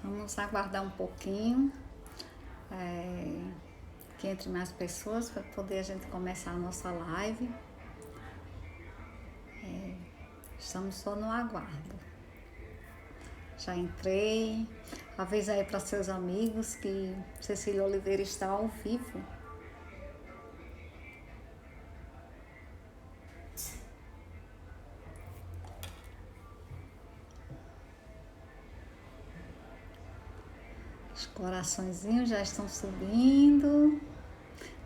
Vamos aguardar um pouquinho, que entre mais pessoas para poder a gente começar a nossa live. Estamos só no aguardo. Já entrei. Avisa aí para seus amigos que Cecília Oliveira está ao vivo. Os coraçõezinhos já estão subindo.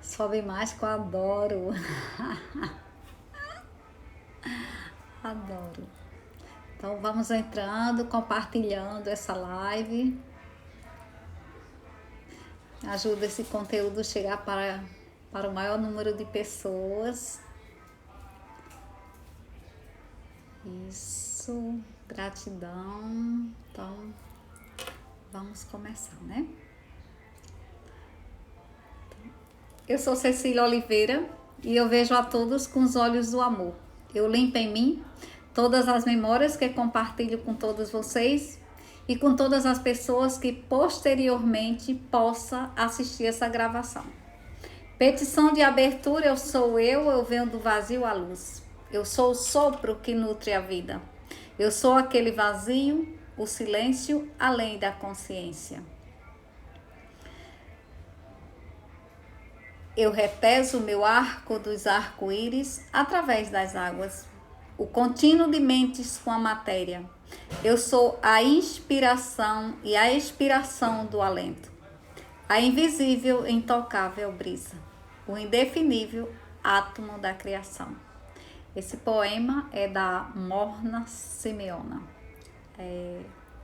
Sobe mais que eu adoro. Adoro. Então vamos entrando, compartilhando essa live. Ajuda esse conteúdo a chegar para o maior número de pessoas. Isso, gratidão. Então, vamos começar, né? Eu sou Cecília Oliveira e eu vejo a todos com os olhos do amor. Eu limpo em mim todas as memórias que compartilho com todos vocês e com todas as pessoas que posteriormente possa assistir essa gravação. Petição de abertura, eu venho do vazio à luz. Eu sou o sopro que nutre a vida. Eu sou aquele vazio, o silêncio além da consciência. Eu repeso o meu arco dos arco-íris através das águas. O contínuo de mentes com a matéria. Eu sou a inspiração e a expiração do alento. A invisível e intocável brisa. O indefinível átomo da criação. Esse poema é da Morna Simeona,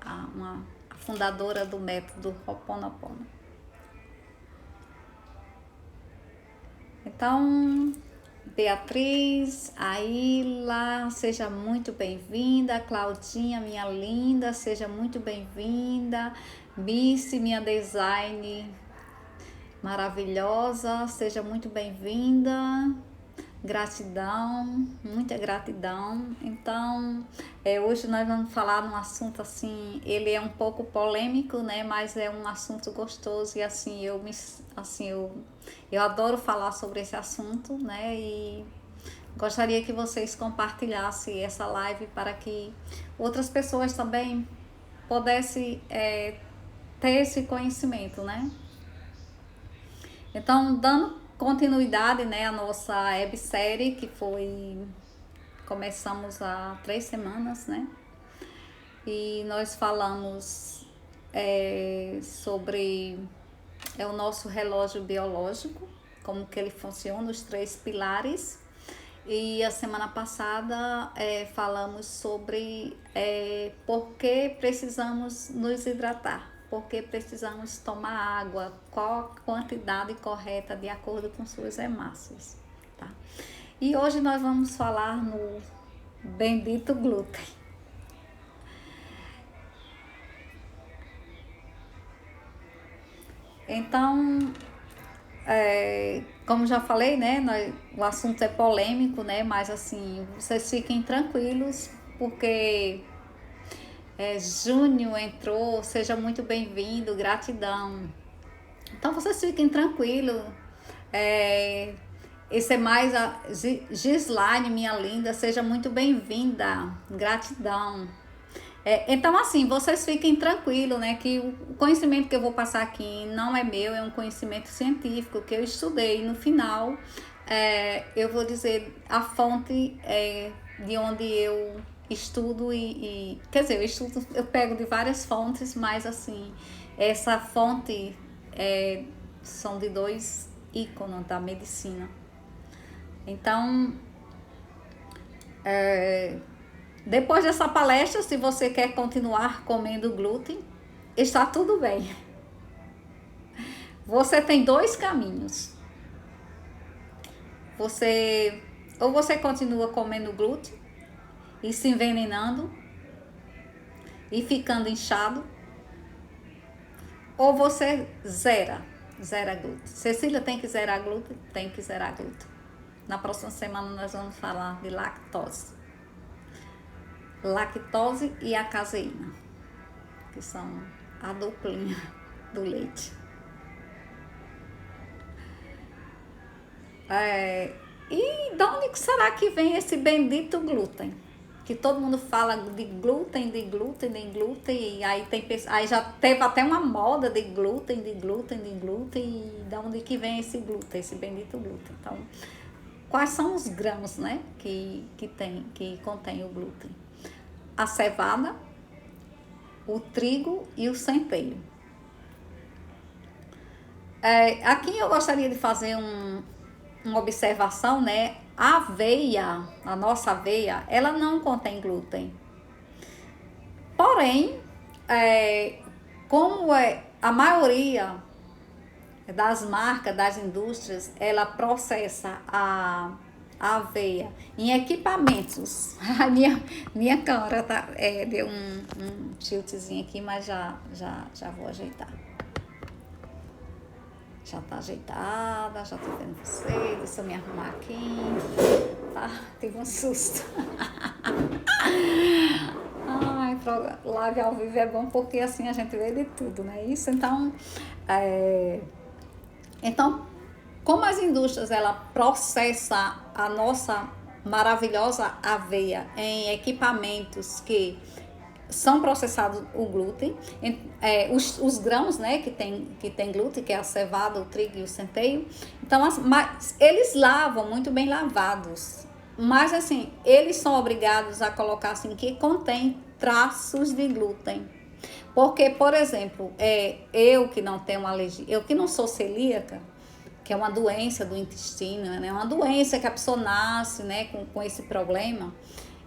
a fundadora do método Ho'oponopono. Então, Beatriz, Aila, seja muito bem-vinda. Claudinha, minha linda, seja muito bem-vinda. Missy, minha design maravilhosa, seja muito bem-vinda. Gratidão, muita gratidão. Então, hoje nós vamos falar num assunto assim, ele é um pouco polêmico, né? Mas é um assunto gostoso e assim eu adoro falar sobre esse assunto, né? E gostaria que vocês compartilhassem essa live para que outras pessoas também pudessem ter esse conhecimento, né? Então, dando continuidade, né, a nossa websérie que começamos há 3 semanas, né? E nós falamos sobre o nosso relógio biológico, como que ele funciona, os 3 pilares. E a semana passada falamos sobre por que precisamos nos hidratar, por que precisamos tomar água, qual a quantidade correta de acordo com suas hemácias, tá? E hoje nós vamos falar no bendito glúten. Então, como já falei, né, o assunto é polêmico, né, mas assim, vocês fiquem tranquilos, porque Júnior entrou, seja muito bem-vindo, gratidão. Então vocês fiquem tranquilos. Esse é mais a Gislaine, minha linda, seja muito bem-vinda, gratidão. Então assim, vocês fiquem tranquilos, né, que o conhecimento que eu vou passar aqui não é meu, é um conhecimento científico que eu estudei. No final, eu vou dizer a fonte de onde eu estudo quer dizer, eu pego de várias fontes, mas assim, essa fonte são de 2 ícones da medicina. Então, depois dessa palestra, se você quer continuar comendo glúten, está tudo bem. Você tem 2 caminhos. Ou você continua comendo glúten e se envenenando e ficando inchado, ou você zera glúten. Cecília, tem que zerar glúten? Tem que zerar glúten. Na próxima semana nós vamos falar de lactose e a caseína, que são a duplinha do leite. E de onde será que vem esse bendito glúten? Que todo mundo fala de glúten, de glúten, de glúten, e aí já teve até uma moda de glúten, de glúten, de glúten, e de onde que vem esse glúten, esse bendito glúten? Então, quais são os grãos, né, que contém o glúten? A cevada, o trigo e o centeio. Aqui eu gostaria de fazer uma observação, né? A aveia, a nossa aveia, ela não contém glúten. Porém, como a maioria das marcas, das indústrias, ela processa a aveia em equipamentos. A minha câmera deu um tiltzinho aqui, mas já vou ajeitar. Já tá ajeitada, já tô vendo vocês, deixa eu me arrumar aqui, tá? Tive um susto. Ai, live ao vivo é bom porque assim a gente vê de tudo, né? Isso, então, como as indústrias, ela processa a nossa maravilhosa aveia em equipamentos que são processados o glúten, os grãos, né, que tem glúten, que é a cevada, o trigo e o centeio. Então, mas eles lavam muito bem lavados, mas assim, eles são obrigados a colocar assim que contém traços de glúten. Porque, por exemplo, eu que não tenho alergia, eu que não sou celíaca, que é uma doença do intestino, né, uma doença que a pessoa nasce, né, com esse problema.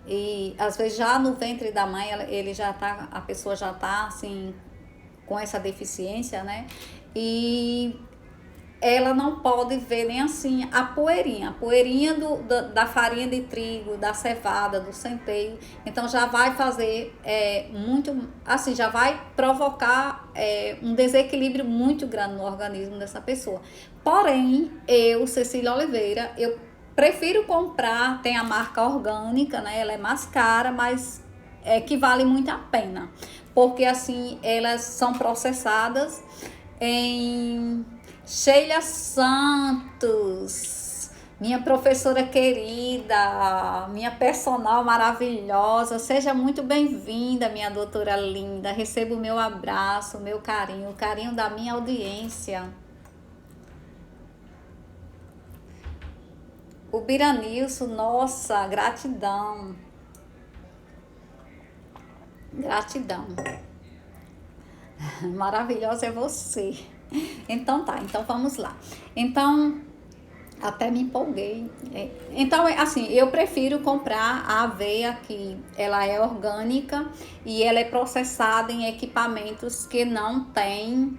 E às vezes já no ventre da mãe a pessoa já tá assim com essa deficiência, né? E ela não pode ver nem assim a poeirinha da farinha de trigo, da cevada, do centeio. Então já vai fazer muito, assim, já vai provocar um desequilíbrio muito grande no organismo dessa pessoa. Porém, eu, Cecília Oliveira, eu prefiro comprar, tem a marca orgânica, né? Ela é mais cara, mas que vale muito a pena. Porque assim, elas são processadas em Sheila Santos, minha professora querida, minha personal maravilhosa, seja muito bem-vinda, minha doutora linda. Receba o meu abraço, o meu carinho, o carinho da minha audiência. O Biranilson, nossa, gratidão. Gratidão. Maravilhosa é você. Então tá, então vamos lá. Então, até me empolguei. Então, assim, eu prefiro comprar a aveia que ela é orgânica e ela é processada em equipamentos que não tem...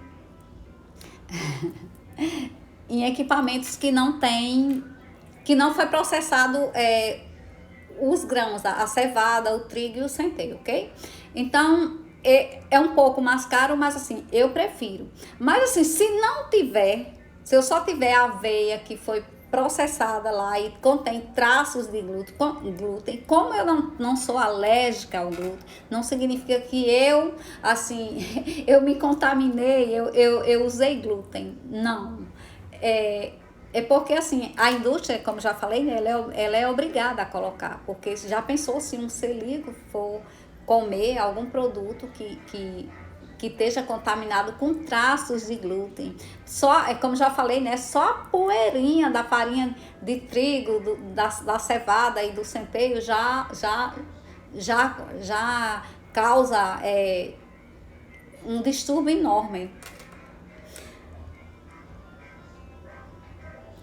em equipamentos que não tem... que não foi processado os grãos, a cevada, o trigo e o centeio, ok? Então, é um pouco mais caro, mas assim, eu prefiro. Mas assim, se eu só tiver aveia que foi processada lá e contém traços de glúten, como eu não sou alérgica ao glúten, não significa que eu, assim, eu me contaminei, eu usei glúten. Não. Porque assim, a indústria, como já falei, né, ela é obrigada a colocar, porque já pensou se um celíaco for comer algum produto que esteja contaminado com traços de glúten. Só, como já falei, né, só a poeirinha da farinha de trigo, da cevada e do centeio já causa um distúrbio enorme.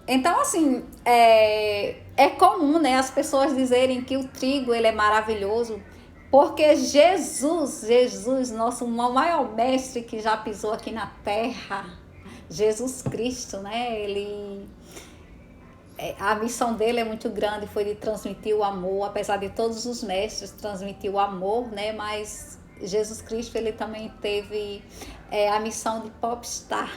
Então, assim, é comum, né, as pessoas dizerem que o trigo ele é maravilhoso, porque Jesus, nosso maior mestre que já pisou aqui na terra, Jesus Cristo, né, a missão dele é muito grande, foi de transmitir o amor, apesar de todos os mestres transmitir o amor, né, mas Jesus Cristo, ele também teve a missão de popstar,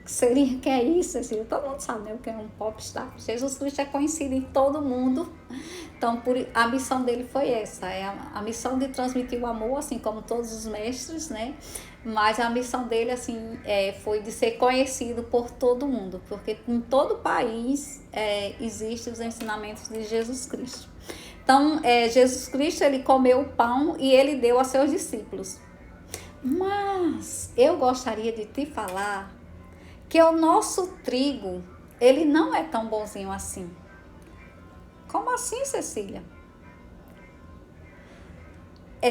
Que é isso, assim, todo mundo sabe, né, o que é um popstar. Jesus Cristo é conhecido em todo mundo, então a missão dele foi essa, a missão de transmitir o amor, assim como todos os mestres, né, mas a missão dele, assim, foi de ser conhecido por todo mundo, porque em todo o país existem os ensinamentos de Jesus Cristo. Então, Jesus Cristo, ele comeu o pão e ele deu a seus discípulos. Mas eu gostaria de te falar que o nosso trigo, ele não é tão bonzinho assim. Como assim, Cecília?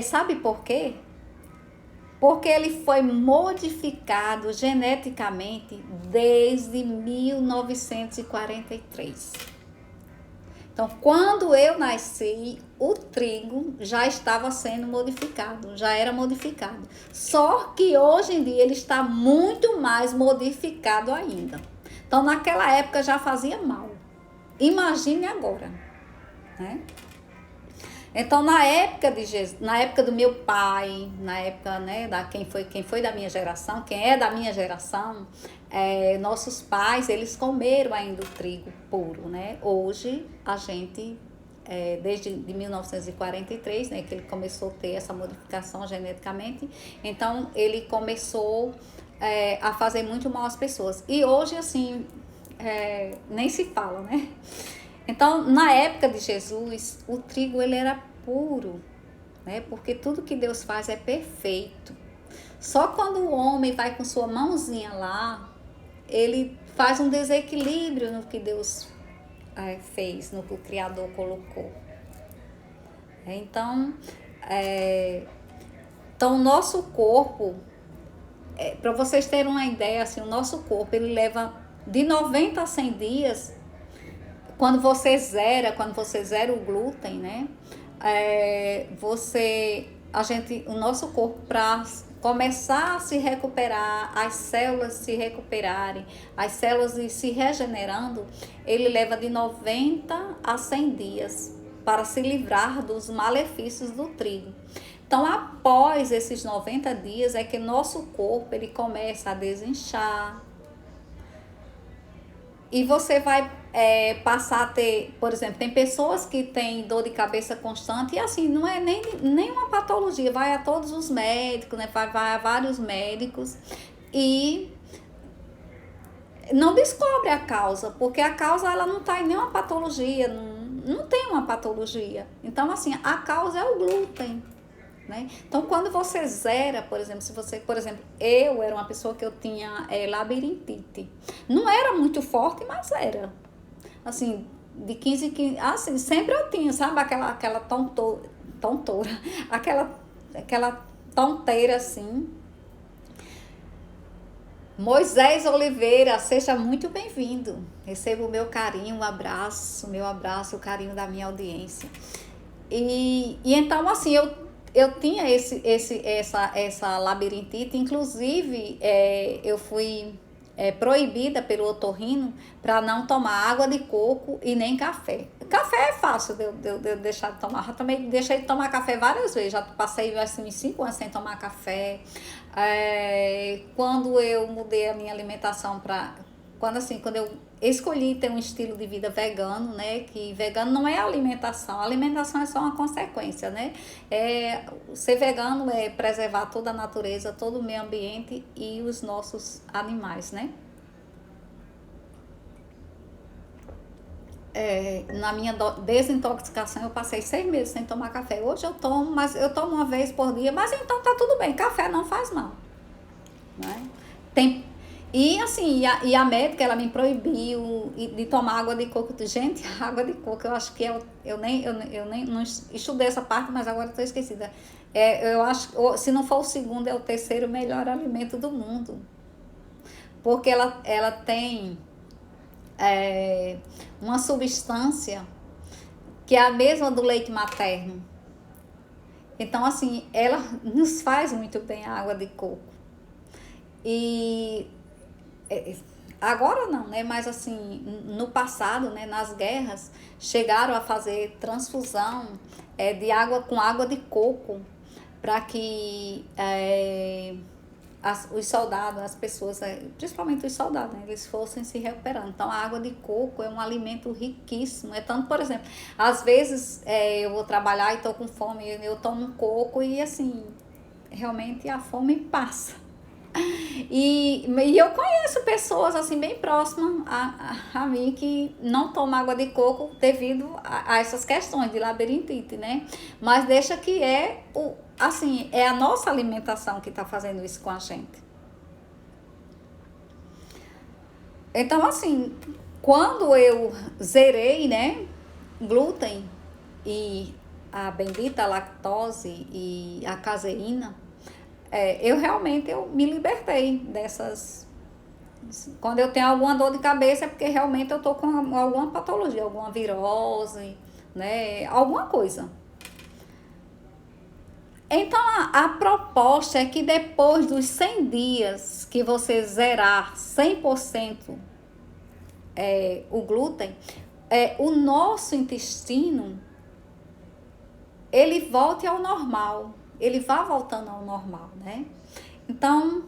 Sabe por quê? Porque ele foi modificado geneticamente desde 1943. Então, quando eu nasci, o trigo já estava sendo modificado, já era modificado. Só que hoje em dia ele está muito mais modificado ainda. Então, naquela época já fazia mal. Imagine agora, né? Então, na época de Jesus, na época do meu pai, na época, né, quem foi da minha geração, quem é da minha geração, nossos pais, eles comeram ainda o trigo puro, né? Hoje, a gente, desde de 1943, né, que ele começou a ter essa modificação geneticamente, então ele começou a fazer muito mal às pessoas. E hoje, assim, nem se fala, né? Então, na época de Jesus, o trigo ele era puro, né? Porque tudo que Deus faz é perfeito. Só quando o homem vai com sua mãozinha lá, ele faz um desequilíbrio no que Deus fez, no que o Criador colocou. Então, o nosso corpo, para vocês terem uma ideia, assim, o nosso corpo ele leva de 90 a 100 dias. Quando você zera o glúten, né? O nosso corpo, para começar a se recuperar, as células se recuperarem, as células se regenerando, ele leva de 90 a 100 dias para se livrar dos malefícios do trigo. Então, após esses 90 dias é que nosso corpo ele começa a desinchar. E você vai passar a ter, por exemplo, tem pessoas que têm dor de cabeça constante e assim, não é nem uma patologia, vai a todos os médicos, né? Vai a vários médicos e não descobre a causa, porque a causa ela não está em nenhuma patologia, não tem uma patologia. Então, assim, a causa é o glúten. Né? Então, quando você zera, por exemplo, eu era uma pessoa que eu tinha labirintite. Não era muito forte, mas era. Assim, de 15 em 15, assim, sempre eu tinha, sabe? Aquela tontura, aquela tonteira, assim. Moisés Oliveira, seja muito bem-vindo. Receba o meu carinho, o meu abraço, o carinho da minha audiência. E então, assim, eu tinha essa labirintite, inclusive eu fui proibida pelo otorrino para não tomar água de coco e nem café. Café é fácil de eu deixar de tomar, já também deixei de tomar café várias vezes, já passei assim, 5 anos sem tomar café. Quando eu mudei a minha alimentação quando eu escolhi ter um estilo de vida vegano, né? Que vegano não é alimentação, a alimentação é só uma consequência, né? Ser vegano é preservar toda a natureza, todo o meio ambiente e os nossos animais, né? Na minha desintoxicação eu passei 6 meses sem tomar café. Hoje eu tomo, mas eu tomo uma vez por dia, mas então tá tudo bem, café não faz mal, né? Tem E assim, a médica, ela me proibiu de tomar água de coco. Gente, água de coco, eu acho que eu nem não estudei essa parte, mas agora estou esquecida. Eu acho, se não for o segundo, é o terceiro melhor alimento do mundo. Porque ela tem uma substância que é a mesma do leite materno. Então, assim, ela nos faz muito bem a água de coco. E agora não, né? Mas assim, no passado, né, nas guerras, chegaram a fazer transfusão de água com água de coco para que os soldados, as pessoas, principalmente os soldados, né, eles fossem se recuperando. Então, a água de coco é um alimento riquíssimo. É tanto, por exemplo, às vezes eu vou trabalhar e estou com fome, eu tomo um coco e, assim, realmente a fome passa. E eu conheço pessoas, assim, bem próximas a mim que não tomam água de coco devido a essas questões de labirintite, né? Mas deixa que assim, é a nossa alimentação que está fazendo isso com a gente. Então, assim, quando eu zerei, né, glúten e a bendita lactose e a caseína, eu realmente me libertei dessas. Quando eu tenho alguma dor de cabeça é porque realmente eu tô com alguma patologia, alguma virose, né, alguma coisa. Então, a proposta é que depois dos 100 dias que você zerar 100% o glúten, o nosso intestino, ele volte ao normal. Ele vai voltando ao normal, né? Então,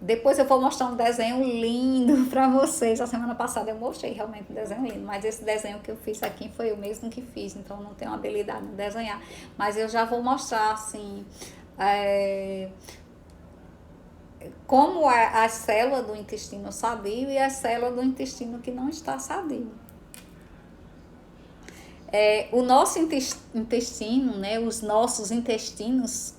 depois eu vou mostrar um desenho lindo para vocês. A semana passada eu mostrei realmente um desenho lindo, mas esse desenho que eu fiz aqui foi o mesmo que fiz, então não tenho habilidade de desenhar. Mas eu já vou mostrar, assim, como é a célula do intestino sadio e a célula do intestino que não está sadio. O nosso intestino, né, os nossos intestinos,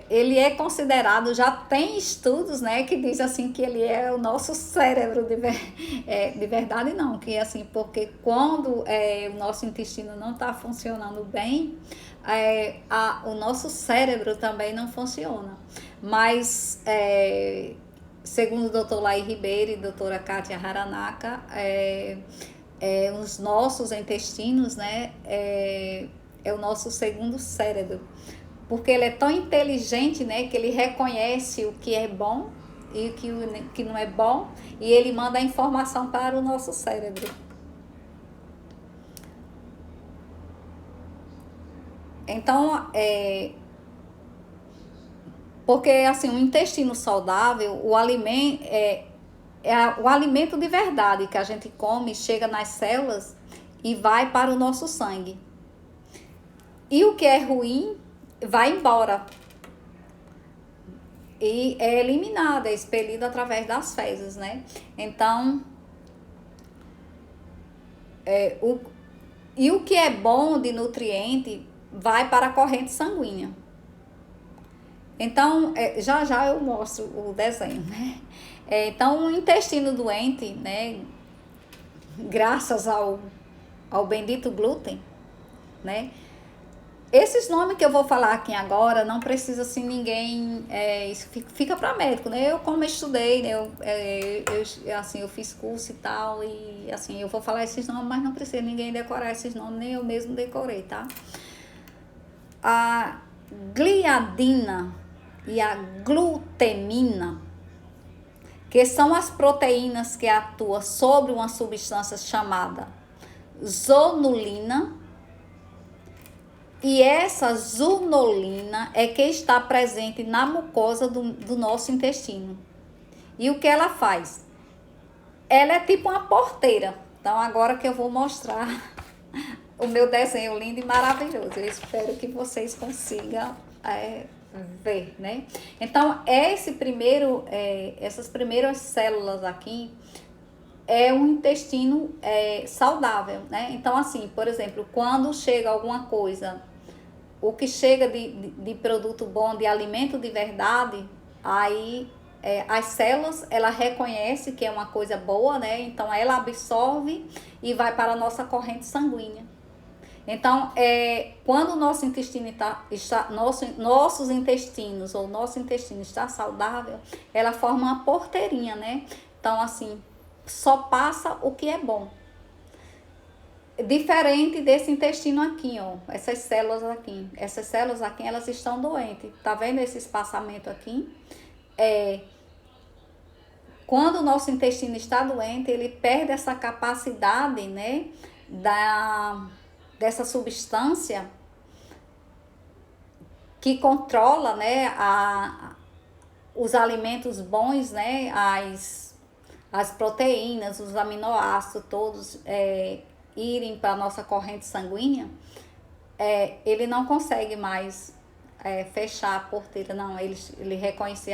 ele é considerado, já tem estudos, né, que diz assim que ele é o nosso cérebro de verdade não, que assim, porque quando o nosso intestino não está funcionando bem, o nosso cérebro também não funciona. Mas segundo o doutor Lai Ribeiro e doutora Kátia Haranaka, os nossos intestinos, né, é o nosso segundo cérebro, porque ele é tão inteligente, né, que ele reconhece o que é bom e o que não é bom, e ele manda a informação para o nosso cérebro. Então, porque assim, o intestino saudável, o alimento de verdade que a gente come, chega nas células e vai para o nosso sangue. E o que é ruim vai embora e é eliminado, é expelido através das fezes, né? Então, o que é bom de nutriente vai para a corrente sanguínea. Então, já já eu mostro o desenho, né? Então, o intestino doente, né, graças ao bendito glúten, né? Esses nomes que eu vou falar aqui agora, não precisa assim ninguém, isso fica para médico, né? Eu como estudei, né? Eu fiz curso e tal, e assim, eu vou falar esses nomes, mas não precisa ninguém decorar esses nomes, nem eu mesmo decorei, tá? A gliadina e a glutamina, que são as proteínas que atuam sobre uma substância chamada zonulina, e essa zonulina é que está presente na mucosa do nosso intestino. E o que ela faz? Ela é tipo uma porteira. Então, agora que eu vou mostrar o meu desenho lindo e maravilhoso, eu espero que vocês consigam ver, né? Então, essas primeiras células aqui é um intestino saudável, né? Então, assim, por exemplo, quando chega alguma coisa, o que chega de produto bom, de alimento de verdade, aí as células, ela reconhece que é uma coisa boa, né? Então, ela absorve e vai para a nossa corrente sanguínea. Então, quando o nosso intestino nossos intestinos ou nosso intestino está saudável, ela forma uma porteirinha, né? Então, assim, só passa o que é bom. Diferente desse intestino aqui, ó, essas células aqui, elas estão doentes. Tá vendo esse espaçamento aqui? Quando o nosso intestino está doente, ele perde essa capacidade, né, dessa substância que controla, né, os alimentos bons, né, as proteínas, os aminoácidos, todos irem para a nossa corrente sanguínea, ele não consegue mais fechar a porteira, não. Ele reconhece,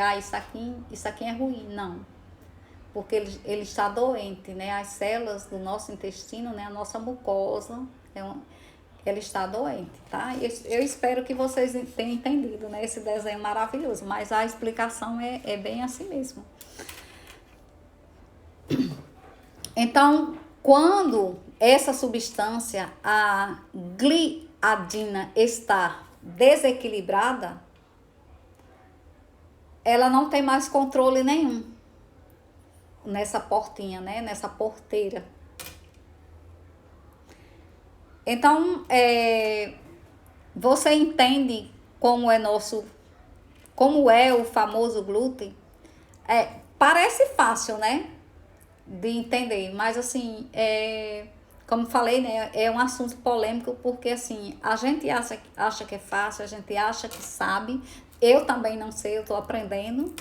isso aqui é ruim, não. Porque ele está doente, né? As células do nosso intestino, né? A nossa mucosa, ela está doente, tá? Eu espero que vocês tenham entendido, né? Esse desenho maravilhoso, mas a explicação é bem assim mesmo. Então, quando essa substância, a gliadina, está desequilibrada, ela não tem mais controle nenhum nessa portinha, né? Nessa porteira. Então, você entende como é o famoso glúten? Parece fácil, né? De entender, mas assim, como falei, né, é um assunto polêmico, porque assim, a gente acha que é fácil, a gente acha que sabe, eu também não sei, eu tô aprendendo,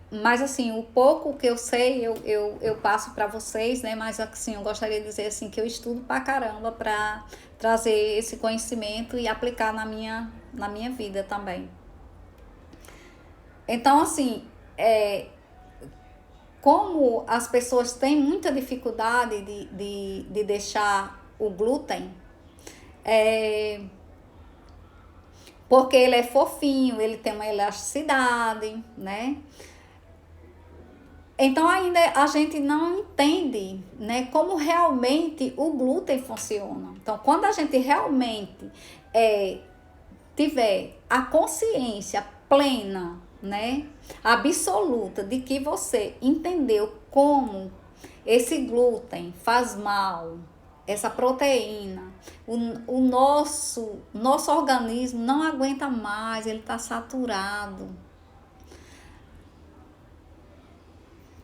mas assim, o pouco que eu sei, eu passo para vocês, né, mas assim, eu gostaria de dizer assim, que eu estudo pra caramba para trazer esse conhecimento e aplicar na minha vida também. Então, assim, como as pessoas têm muita dificuldade de deixar o glúten, porque ele é fofinho, ele tem uma elasticidade, né? Então ainda a gente não entende, né, como realmente o glúten funciona. Então, quando a gente realmente tiver a consciência plena, né, absoluta de que você entendeu como esse glúten faz mal, essa proteína, o nosso organismo não aguenta mais, ele está saturado.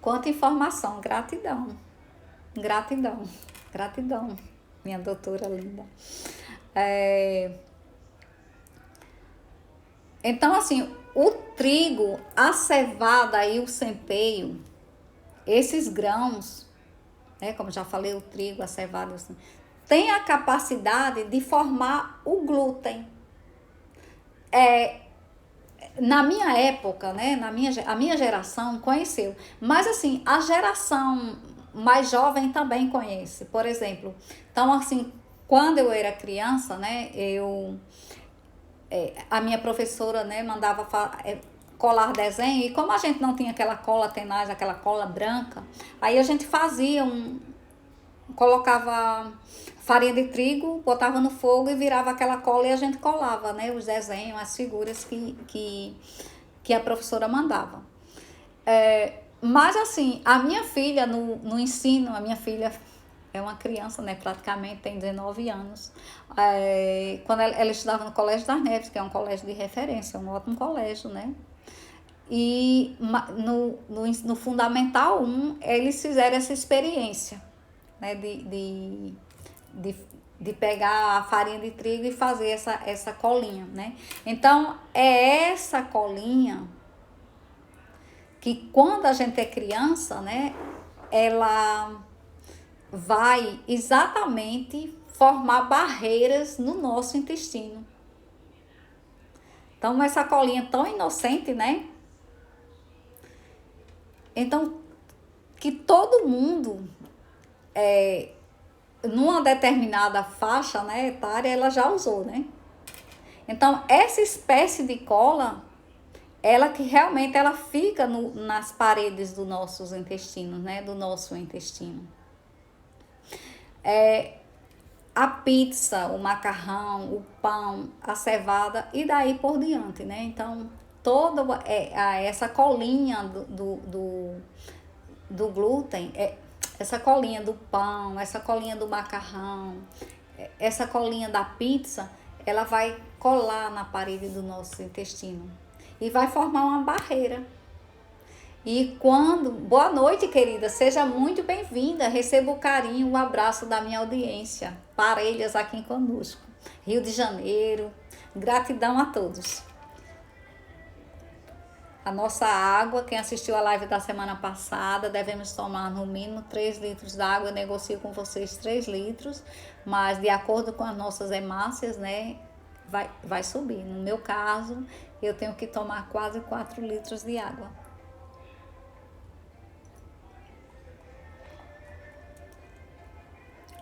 Quanta informação, gratidão, gratidão, gratidão, minha doutora linda. Então, assim, o trigo, a cevada e o centeio, esses grãos, né, como já falei, o trigo, a cevada e o centeio, tem a capacidade de formar o glúten. Na minha época, né, a minha geração conheceu, mas assim, a geração mais jovem também conhece, por exemplo. Então, assim, quando eu era criança, né, a minha professora, né, mandava colar desenho, e como a gente não tinha aquela cola tenaz, aquela cola branca, aí a gente fazia colocava farinha de trigo, botava no fogo e virava aquela cola e a gente colava, né, os desenhos, as figuras que a professora mandava. Mas assim, a minha filha no ensino, a minha filha é uma criança, né, praticamente tem 19 anos, quando ela estudava no Colégio das Neves, que é um colégio de referência, um ótimo colégio, né, e no Fundamental 1, eles fizeram essa experiência, né, de pegar a farinha de trigo e fazer essa colinha, né? Então, é essa colinha que quando a gente é criança, né, ela vai exatamente formar barreiras no nosso intestino. Então, essa colinha tão inocente, né? Então, que todo mundo, numa determinada faixa, né, etária, ela já usou, né? Então, essa espécie de cola, ela que realmente ela fica nas paredes dos nossos intestinos, né? Do nosso intestino. A pizza, o macarrão, o pão, a cevada e daí por diante, né? Então, toda essa colinha do glúten, essa colinha do pão, essa colinha do macarrão, essa colinha da pizza, ela vai colar na parede do nosso intestino e vai formar uma barreira. E boa noite, querida, seja muito bem-vinda, receba o carinho, o abraço da minha audiência, parelhas aqui conosco. Rio de Janeiro. Gratidão a todos. A nossa água, quem assistiu a live da semana passada, devemos tomar no mínimo 3 litros d'água. Eu negocio com vocês 3 litros, mas de acordo com as nossas hemácias, né, vai subir. No meu caso, eu tenho que tomar quase 4 litros de água.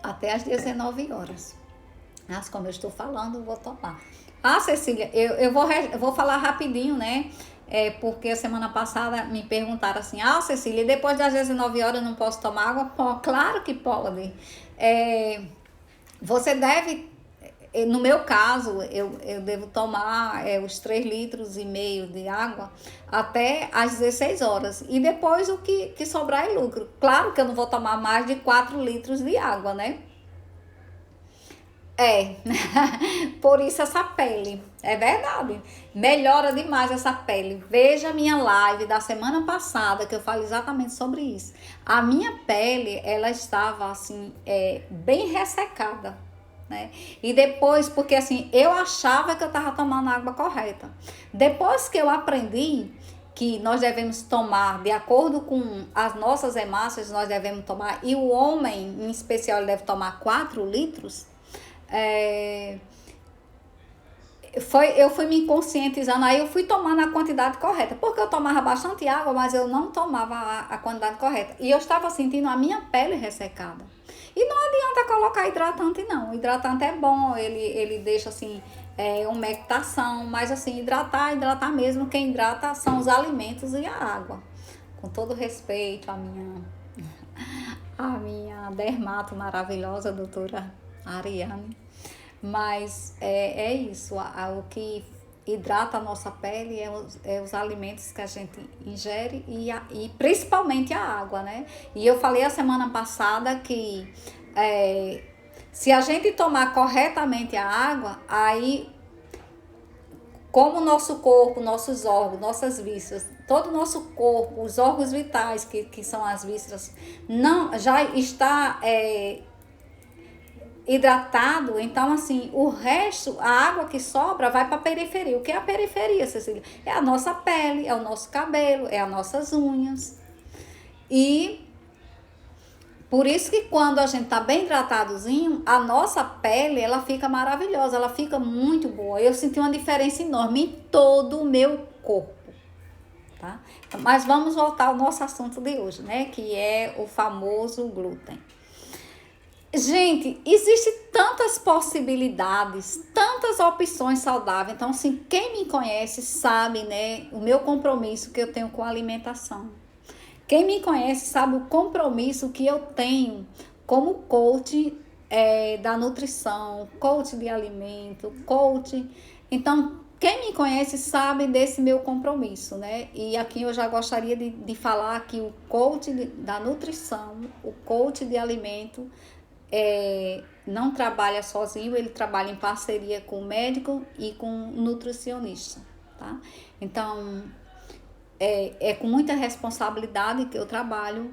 Até às 19 horas. Mas como eu estou falando, eu vou tomar. Ah, Cecília, eu vou falar rapidinho, né? Porque a semana passada me perguntaram assim, Cecília, depois das 19 horas eu não posso tomar água? Pô, claro que pode. Você deve, no meu caso, eu devo tomar os 3 litros e meio de água até às 16 horas. E depois o que sobrar é lucro. Claro que eu não vou tomar mais de 4 litros de água, né? Por isso essa pele, é verdade, melhora demais essa pele. Veja a minha live da semana passada que eu falei exatamente sobre isso. A minha pele, ela estava assim, bem ressecada, né? E depois, porque assim, eu achava que eu estava tomando a água correta. Depois que eu aprendi que nós devemos tomar de acordo com as nossas hemácias, nós devemos tomar, e o homem em especial ele deve tomar 4 litros, eu fui me conscientizando, aí eu fui tomando a quantidade correta, porque eu tomava bastante água, mas eu não tomava a quantidade correta, e eu estava sentindo a minha pele ressecada. E não adianta colocar hidratante não, o hidratante é bom, ele deixa assim, umectação, mas assim, hidratar mesmo, quem hidrata são os alimentos e a água. Com todo respeito à minha dermato maravilhosa, doutora Ariane. Mas é isso, o que hidrata a nossa pele é os alimentos que a gente ingere e principalmente a água, né? E eu falei a semana passada que se a gente tomar corretamente a água, aí como o nosso corpo, nossos órgãos, nossas vísceras, todo o nosso corpo, os órgãos vitais, que são as vísceras, não, já está hidratado, então assim, o resto, a água que sobra vai para a periferia. O que é a periferia, Cecília? É a nossa pele, é o nosso cabelo, é as nossas unhas. E por isso que quando a gente tá bem hidratadozinho, a nossa pele, ela fica maravilhosa, ela fica muito boa. Eu senti uma diferença enorme em todo o meu corpo, tá? Mas vamos voltar ao nosso assunto de hoje, né? Que é o famoso glúten. Gente, existem tantas possibilidades, tantas opções saudáveis. Então, assim, quem me conhece sabe, né, o meu compromisso que eu tenho com a alimentação. Quem me conhece sabe o compromisso que eu tenho como coach da nutrição, coach de alimento, coach. Então, quem me conhece sabe desse meu compromisso, né? E aqui eu já gostaria de falar que o coach da nutrição, o coach de alimento, não trabalha sozinho, ele trabalha em parceria com o médico e com o nutricionista, tá? Então, é com muita responsabilidade que eu trabalho,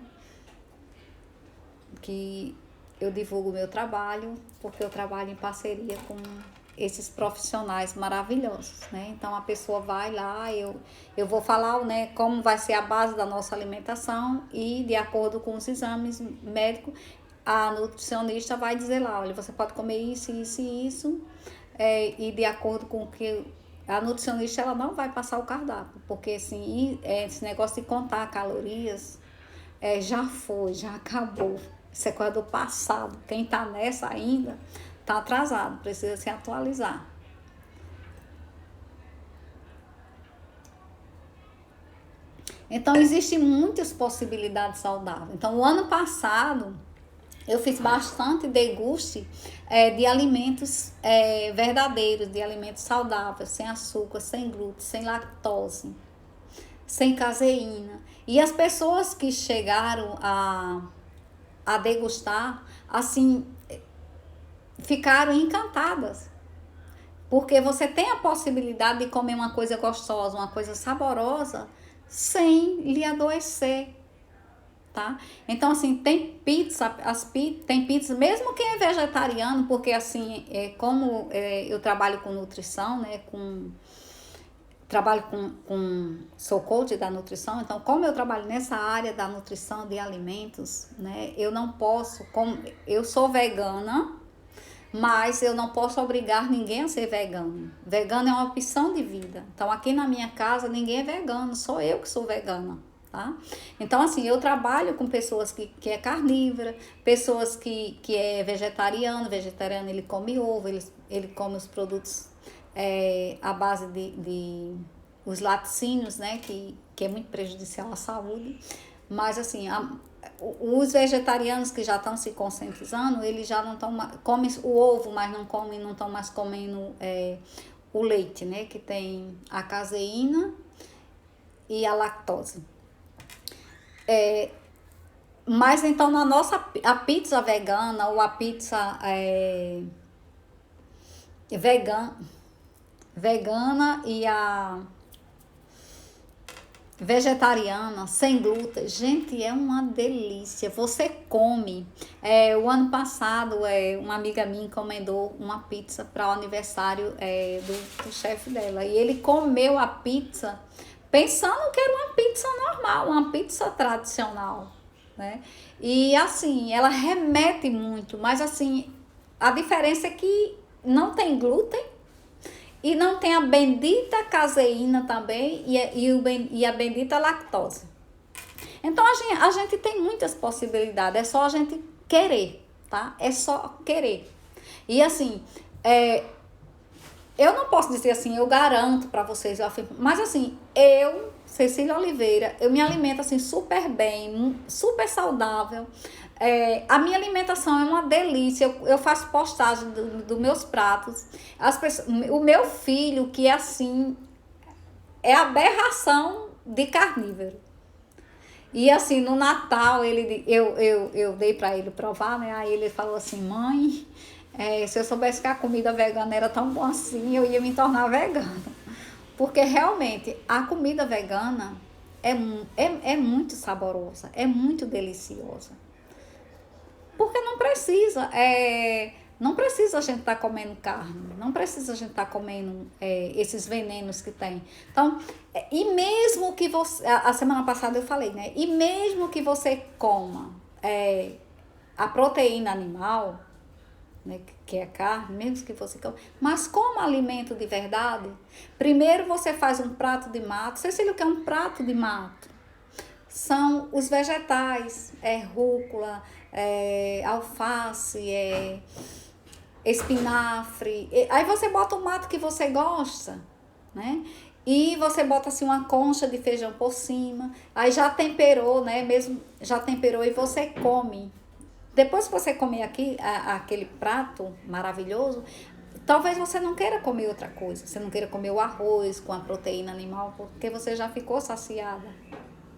que eu divulgo o meu trabalho, porque eu trabalho em parceria com esses profissionais maravilhosos, né? Então, a pessoa vai lá, eu vou falar, né, como vai ser a base da nossa alimentação e, de acordo com os exames médicos, a nutricionista vai dizer lá, olha, você pode comer isso, isso e isso, e de acordo com o que a nutricionista, ela não vai passar o cardápio, porque assim, esse negócio de contar calorias já foi, já acabou, isso é coisa do passado. Quem tá nessa ainda tá atrasado, precisa se atualizar. Então, existem muitas possibilidades saudáveis. Então, o ano passado eu fiz bastante deguste de alimentos verdadeiros, de alimentos saudáveis, sem açúcar, sem glúten, sem lactose, sem caseína. E as pessoas que chegaram a degustar, assim, ficaram encantadas. Porque você tem a possibilidade de comer uma coisa gostosa, uma coisa saborosa, sem lhe adoecer. tá? Então, assim, tem pizza, tem pizza, mesmo quem é vegetariano, porque, assim, eu trabalho com nutrição, né, trabalho sou coach da nutrição, então, como eu trabalho nessa área da nutrição de alimentos, né, eu não posso, eu sou vegana, mas eu não posso obrigar ninguém a ser vegano. Vegano é uma opção de vida. Então, aqui na minha casa, ninguém é vegano, sou eu que sou vegana, tá? Então, assim, eu trabalho com pessoas que é carnívora, pessoas que é vegetariano ele come ovo, ele come os produtos à base de os laticínios, né, que é muito prejudicial à saúde. Mas, assim, os vegetarianos que já estão se conscientizando, eles já não estão, comem o ovo, mas não estão mais comendo o leite, né, que tem a caseína e a lactose. Mas então a pizza vegana ou a pizza vegana e a vegetariana, sem glúten, gente, é uma delícia. Você come. O ano passado, uma amiga minha encomendou uma pizza para o aniversário do chefe dela. E ele comeu a pizza pensando que era uma pizza normal, uma pizza tradicional, né? E assim, ela remete muito, mas assim, a diferença é que não tem glúten e não tem a bendita caseína também e a bendita lactose. Então a gente tem muitas possibilidades, é só a gente querer, tá? É só querer. E assim, eu não posso dizer assim, eu garanto para vocês, mas assim, Cecília Oliveira, eu me alimento assim super bem, super saudável. A minha alimentação é uma delícia, eu faço postagem dos meus pratos. O meu filho, que é assim, é aberração de carnívoro. E assim, no Natal, eu dei para ele provar, né? Aí ele falou assim, mãe, se eu soubesse que a comida vegana era tão boa assim, eu ia me tornar vegana. Porque realmente, a comida vegana é muito saborosa, é muito deliciosa. Porque não precisa a gente estar comendo carne, não precisa a gente estar comendo esses venenos que tem. Então, e mesmo que você, a semana passada eu falei, né? E mesmo que você coma a proteína animal, né, que é carne, mesmo que você coma, mas como alimento de verdade, primeiro você faz um prato de mato. Cecília, o que é um prato de mato? São os vegetais, rúcula, alface, espinafre. Aí você bota o mato que você gosta, né? E você bota assim uma concha de feijão por cima. Aí já temperou, né? Mesmo já temperou e você come. Depois que você comer aquele prato maravilhoso, talvez você não queira comer outra coisa. Você não queira comer o arroz com a proteína animal, porque você já ficou saciada,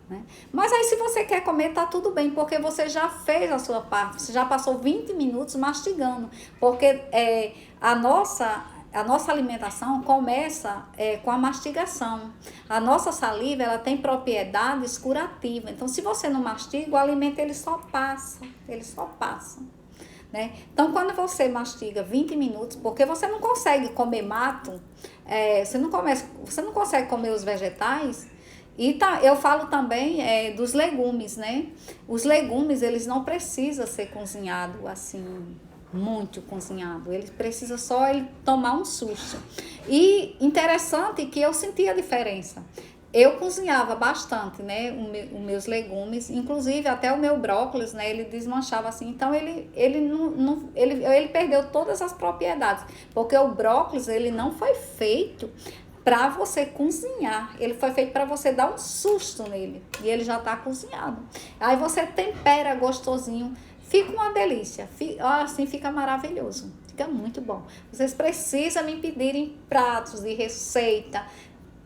né? Mas aí se você quer comer, tá tudo bem, porque você já fez a sua parte, você já passou 20 minutos mastigando, porque a nossa alimentação começa com a mastigação. A nossa saliva, ela tem propriedades curativas, então se você não mastiga, o alimento ele só passa, né? Então quando você mastiga 20 minutos, porque você não consegue comer mato, você não consegue comer os vegetais. E eu falo também dos legumes, né? Os legumes, eles não precisam ser cozinhados assim, muito cozinhado. Ele precisa só ele tomar um susto. E interessante que eu senti a diferença. Eu cozinhava bastante, né? Os meus legumes, inclusive até o meu brócolis, né? Ele desmanchava assim. Então ele perdeu todas as propriedades, porque o brócolis ele não foi feito para você cozinhar, ele foi feito para você dar um susto nele e ele já tá cozinhado. Aí você tempera gostosinho, fica uma delícia, assim fica maravilhoso, fica muito bom. Vocês precisam me pedirem pratos de receita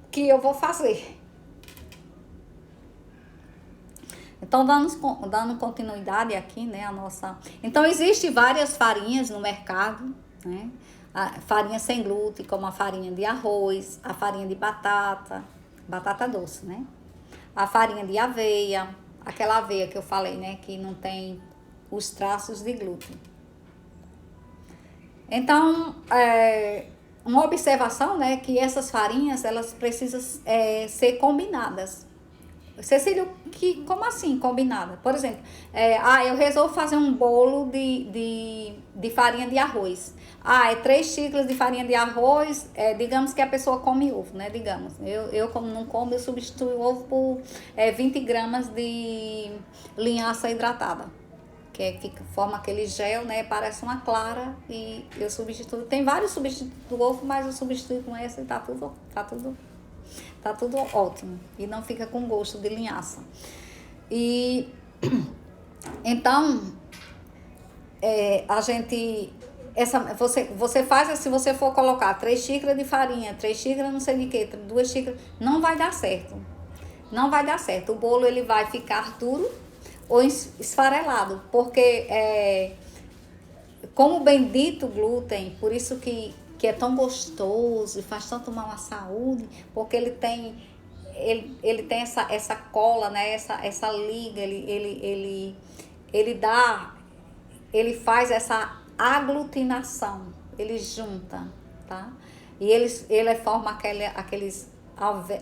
que eu vou fazer. Então, dando continuidade aqui, né, a nossa... Então, existem várias farinhas no mercado, né? A farinha sem glúten, como a farinha de arroz, a farinha de batata doce, né? A farinha de aveia, aquela aveia que eu falei, né? Que não tem os traços de glúten. Então, uma observação, né? Que essas farinhas, elas precisam ser combinadas. Cecília, como assim combinada? Por exemplo, eu resolvo fazer um bolo de farinha de arroz. É 3 xícaras de farinha de arroz, digamos que a pessoa come ovo, né? Digamos, eu como não como, eu substituo o ovo por 20 gramas de linhaça hidratada. Forma aquele gel, né? Parece uma clara e eu substituo. Tem vários substitutos do ovo, mas eu substituo com essa e tá tudo ótimo. E não fica com gosto de linhaça. E então, a gente. Você faz assim, se você for colocar 3 xícaras de farinha, 3 xícaras não sei de que, 2 xícaras, não vai dar certo. Não vai dar certo. O bolo ele vai ficar duro ou esfarelado, porque como o bendito glúten, por isso que é tão gostoso e faz tanto mal à saúde, porque ele tem essa cola, né? Essa liga, ele faz essa aglutinação, ele junta, tá? E ele forma aqueles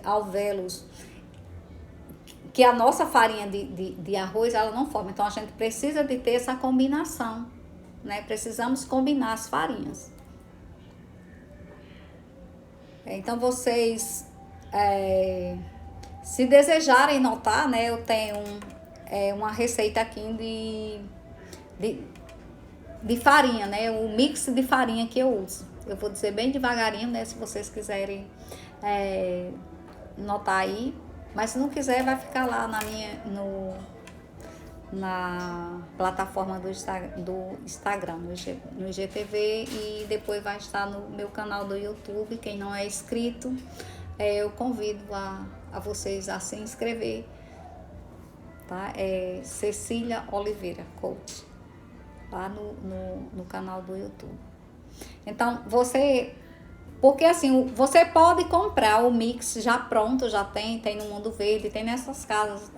alvéolos que a nossa farinha de arroz, ela não forma. Então, a gente precisa de ter essa combinação, né? Precisamos combinar as farinhas. Então, vocês, se desejarem notar, né? Eu tenho uma receita aqui de farinha, né? O mix de farinha que eu uso. Eu vou dizer bem devagarinho, né? Se vocês quiserem notar aí. Mas se não quiser, vai ficar lá na plataforma do Instagram, no IGTV, e depois vai estar no meu canal do YouTube. Quem não é inscrito, eu convido a vocês a se inscrever, tá? Cecília Oliveira Coach, lá no canal do YouTube. Então, porque assim, você pode comprar o mix já pronto, já tem no Mundo Verde, tem nessas casas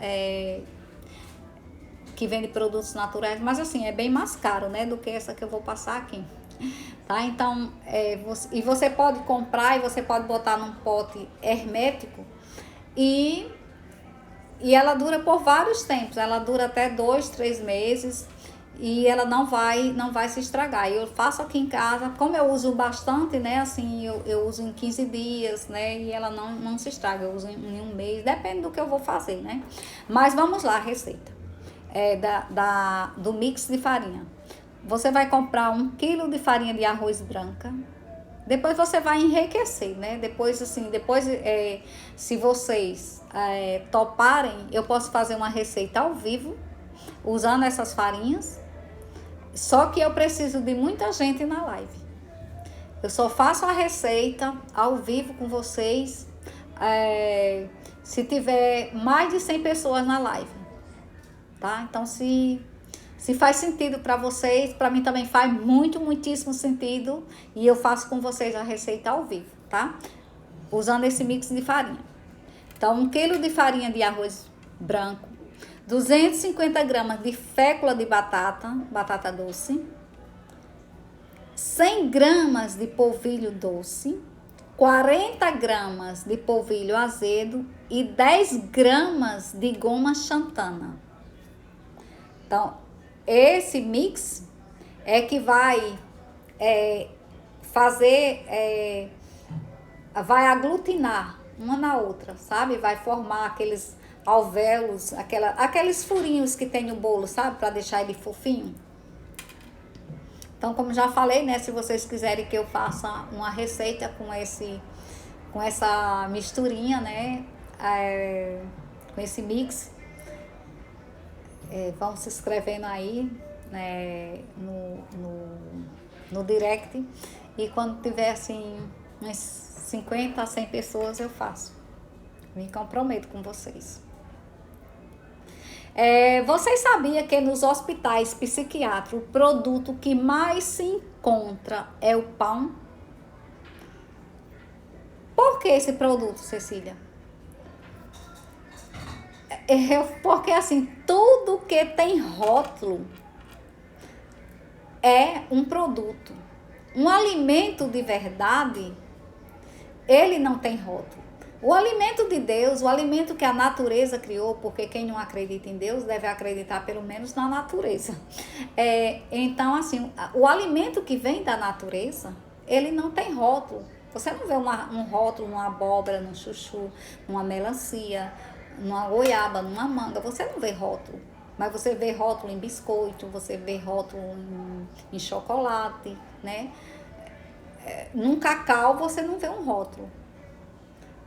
que vendem produtos naturais, mas assim, é bem mais caro, né, do que essa que eu vou passar aqui, tá? Então, você pode comprar e você pode botar num pote hermético e ela dura por vários tempos, ela dura até 2, 3 meses, e ela não vai se estragar. Eu faço aqui em casa, como eu uso bastante, né, assim, eu uso em 15 dias, né, e ela não se estraga, eu uso em um mês, depende do que eu vou fazer, né. Mas vamos lá, a receita do mix de farinha. Você vai comprar 1 quilo de farinha de arroz branca, depois você vai enriquecer, né, depois se vocês toparem, eu posso fazer uma receita ao vivo, usando essas farinhas. Só que eu preciso de muita gente na live. Eu só faço a receita ao vivo com vocês se tiver mais de 100 pessoas na live, tá? Então, se faz sentido para vocês, para mim também faz muitíssimo sentido, e eu faço com vocês a receita ao vivo, tá? Usando esse mix de farinha. Então, 1 quilo de farinha de arroz branco, 250 gramas de fécula de batata doce, 100 gramas de polvilho doce, 40 gramas de polvilho azedo e 10 gramas de goma xantana. Então, esse mix que vai vai aglutinar uma na outra, sabe? Vai formar aqueles alvéolos, aqueles furinhos que tem no bolo, sabe? Para deixar ele fofinho. Então, como já falei, né? Se vocês quiserem que eu faça uma receita com essa misturinha, né? Com esse mix, vão se inscrevendo aí, né? No direct. E quando tiver, assim, umas 50 a 100 pessoas, eu faço. Me comprometo com vocês. Vocês sabiam que nos hospitais psiquiátricos o produto que mais se encontra é o pão? Por que esse produto, Cecília? Porque assim, tudo que tem rótulo é um produto. Um alimento de verdade, ele não tem rótulo. O alimento de Deus, o alimento que a natureza criou, porque quem não acredita em Deus deve acreditar pelo menos na natureza. Então, assim, o alimento que vem da natureza, ele não tem rótulo. Você não vê um rótulo numa abóbora, num chuchu, numa melancia, numa goiaba, numa manga. Você não vê rótulo. Mas você vê rótulo em biscoito, você vê rótulo em chocolate, né? Num cacau você não vê um rótulo.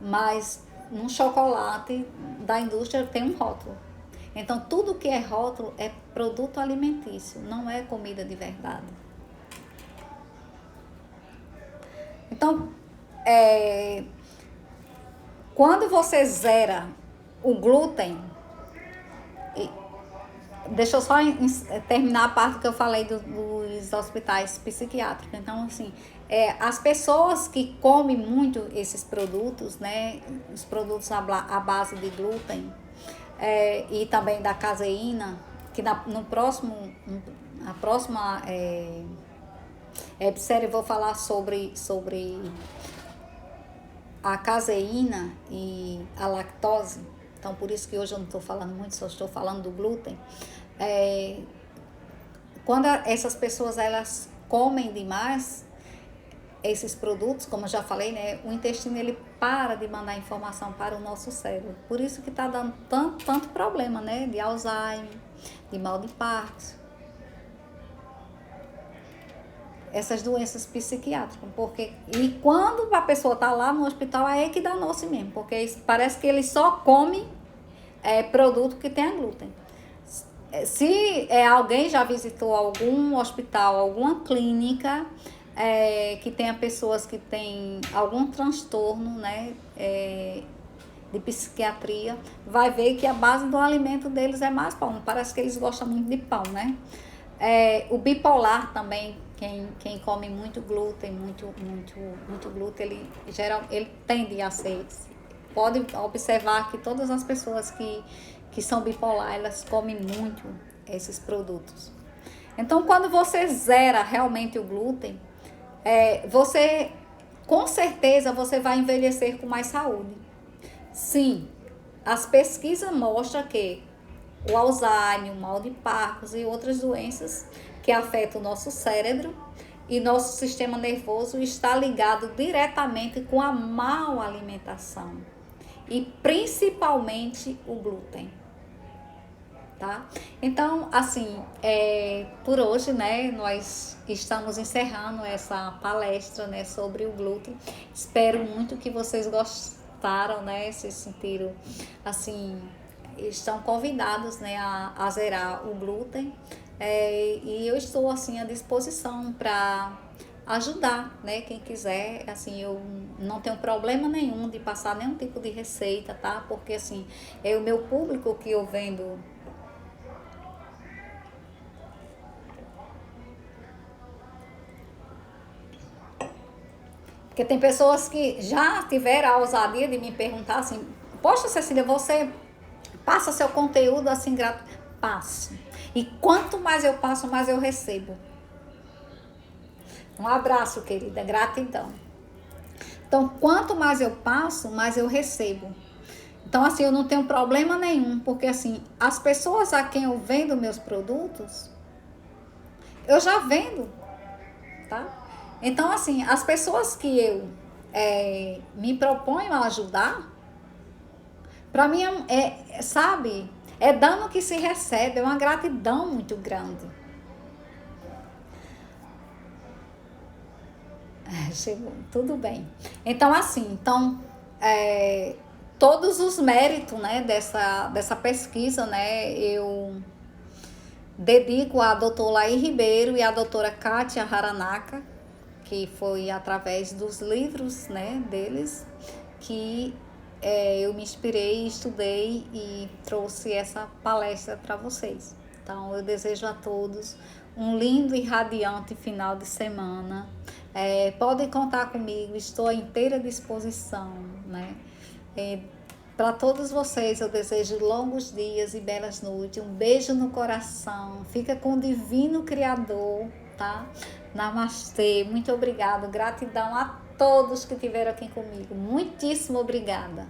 Mas num chocolate da indústria tem um rótulo. Então, tudo que é rótulo é produto alimentício, não é comida de verdade. Então, quando você zera o glúten, deixa eu só terminar a parte que eu falei dos hospitais psiquiátricos. Então, assim, as pessoas que comem muito esses produtos, né, os produtos à base de glúten, e também da caseína, que no próximo, a próxima série eu vou falar sobre a caseína e a lactose. Então, por isso que hoje eu não estou falando muito, só estou falando do glúten. Quando essas pessoas elas comem demais esses produtos, como eu já falei, né, o intestino ele para de mandar informação para o nosso cérebro. Por isso que está dando tanto problema, né, de Alzheimer, de mal de Parkinson, essas doenças psiquiátricas. E quando a pessoa está lá no hospital, aí é que danou-se mesmo, porque parece que ele só come produto que tem glúten. Se alguém já visitou algum hospital, alguma clínica que tenha pessoas que têm algum transtorno, né, de psiquiatria, vai ver que a base do alimento deles é mais pão. Parece que eles gostam muito de pão, né? O bipolar também, quem come muito glúten, muito glúten, ele tende a ser. Pode observar que todas as pessoas que são bipolar, elas comem muito esses produtos. Então, quando você zera realmente o glúten, você, com certeza, você vai envelhecer com mais saúde. Sim, as pesquisas mostram que o Alzheimer, o mal de Parkinson e outras doenças que afetam o nosso cérebro e nosso sistema nervoso está ligado diretamente com a má alimentação e principalmente o glúten. Tá? Então, assim, por hoje, né, nós estamos encerrando essa palestra, né, sobre o glúten. Espero muito que vocês gostaram, né, se sentiram, assim, estão convidados, né, a zerar o glúten. E eu estou, assim, à disposição para ajudar, né, quem quiser. Assim, eu não tenho problema nenhum de passar nenhum tipo de receita, tá? Porque, assim, é o meu público que eu vendo. Porque tem pessoas que já tiveram a ousadia de me perguntar assim: poxa, Cecília, você passa seu conteúdo assim gratuito? Passo. E quanto mais eu passo, mais eu recebo. Um abraço, querida. Gratidão. Então, quanto mais eu passo, mais eu recebo. Então, assim, eu não tenho problema nenhum, porque assim, as pessoas a quem eu vendo meus produtos, eu já vendo, tá? Então, assim, as pessoas que eu me proponho a ajudar, para mim sabe, é dano que se recebe, é uma gratidão muito grande. Chegou, tudo bem. Então, assim, todos os méritos, né, dessa pesquisa, né, eu dedico à doutora Laí Ribeiro e à doutora Kátia Haranaka, que foi através dos livros, né, deles, que eu me inspirei, estudei e trouxe essa palestra para vocês. Então, eu desejo a todos um lindo e radiante final de semana. Podem contar comigo, estou à inteira disposição, né? Para todos vocês, eu desejo longos dias e belas noites. Um beijo no coração. Fica com o Divino Criador, tá? Namastê. Muito obrigada. Gratidão a todos que estiveram aqui comigo. Muitíssimo obrigada.